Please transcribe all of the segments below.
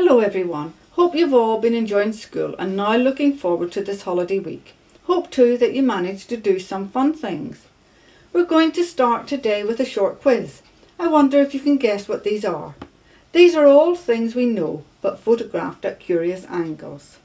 Hello everyone, hope you've all been enjoying school and now looking forward to this holiday week. Hope too that you managed to do some fun things. We're going to start today with a short quiz. I wonder if you can guess what these are. These are all things we know but photographed at curious angles.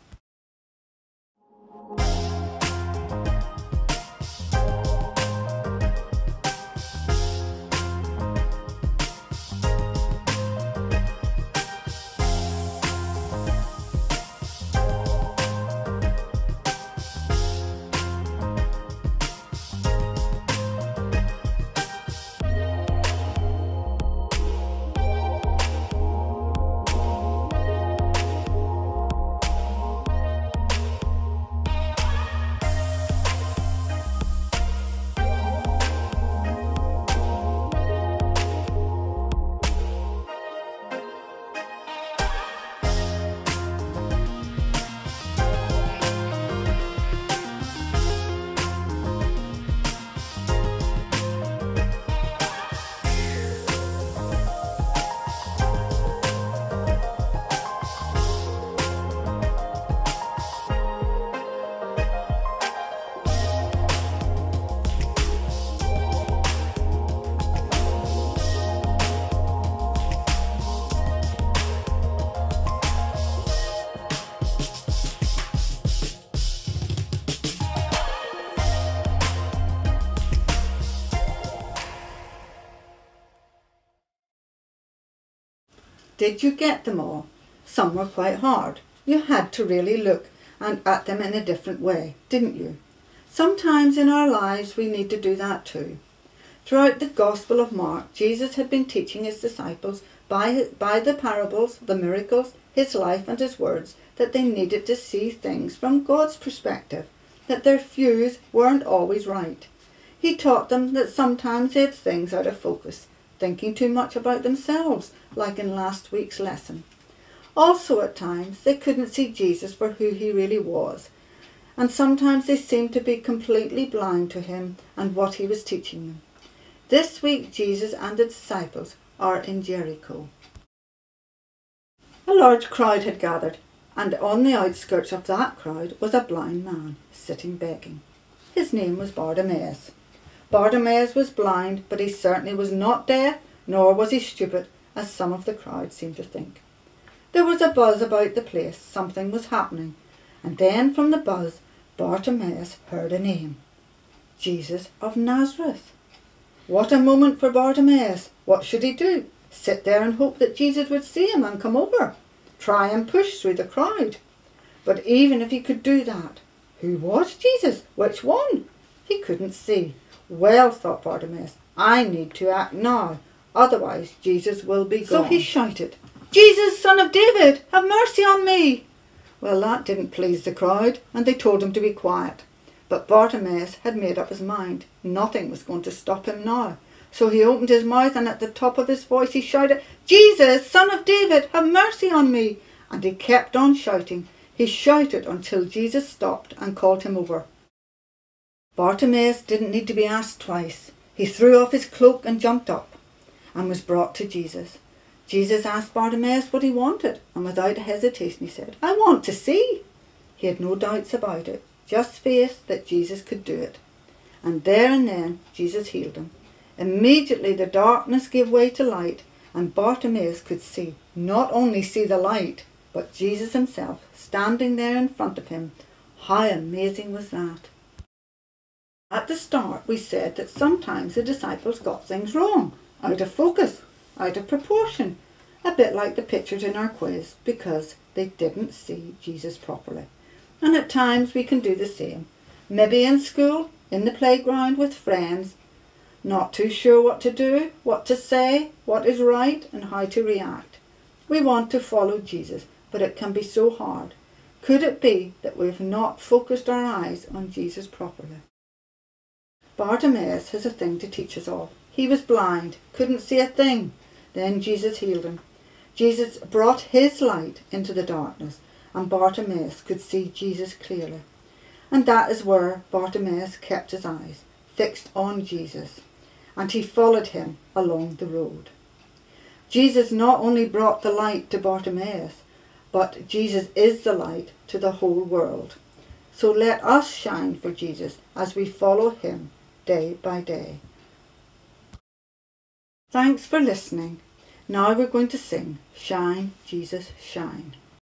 Did you get them all? Some were quite hard. You had to really look at them in a different way, didn't you? Sometimes in our lives we need to do that too. Throughout the Gospel of Mark, Jesus had been teaching his disciples by the parables, the miracles, his life and his words, that they needed to see things from God's perspective, that their views weren't always right. He taught them that sometimes they had things out of focus, thinking too much about themselves, like in last week's lesson. Also at times they couldn't see Jesus for who he really was, and sometimes they seemed to be completely blind to him and what he was teaching them. This week Jesus and the disciples are in Jericho. A large crowd had gathered, and on the outskirts of that crowd was a blind man sitting begging. His name was Bartimaeus. Bartimaeus was blind, but he certainly was not deaf, nor was he stupid, as some of the crowd seemed to think. There was a buzz about the place, something was happening, and then from the buzz Bartimaeus heard a name: Jesus of Nazareth. What a moment for Bartimaeus! What should he do? Sit there and hope that Jesus would see him and come over? Try and push through the crowd? But even if he could do that, who was Jesus? Which one? He couldn't see. Well, thought Bartimaeus, I need to act now, otherwise Jesus will be gone. So he shouted, Jesus, son of David, have mercy on me. Well, that didn't please the crowd, and they told him to be quiet. But Bartimaeus had made up his mind. Nothing was going to stop him now. So he opened his mouth, and at the top of his voice he shouted, Jesus, son of David, have mercy on me. And he kept on shouting. He shouted until Jesus stopped and called him over. Bartimaeus didn't need to be asked twice. He threw off his cloak and jumped up and was brought to Jesus. Jesus asked Bartimaeus what he wanted, and without hesitation he said, I want to see. He had no doubts about it, just faith that Jesus could do it. And there and then Jesus healed him. Immediately the darkness gave way to light, and Bartimaeus could see, not only see the light, but Jesus himself standing there in front of him. How amazing was that? At the start we said that sometimes the disciples got things wrong, out of focus, out of proportion, a bit like the pictures in our quiz, because they didn't see Jesus properly. And at times we can do the same, maybe in school, in the playground with friends, not too sure what to do, what to say, what is right and how to react. We want to follow Jesus, but it can be so hard. Could it be that we've not focused our eyes on Jesus properly? Bartimaeus has a thing to teach us all. He was blind, couldn't see a thing. Then Jesus healed him. Jesus brought his light into the darkness, and Bartimaeus could see Jesus clearly. And that is where Bartimaeus kept his eyes fixed on Jesus, and he followed him along the road. Jesus not only brought the light to Bartimaeus, but Jesus is the light to the whole world. So let us shine for Jesus as we follow him day by day. Thanks for listening. Now we're going to sing Shine, Jesus, Shine.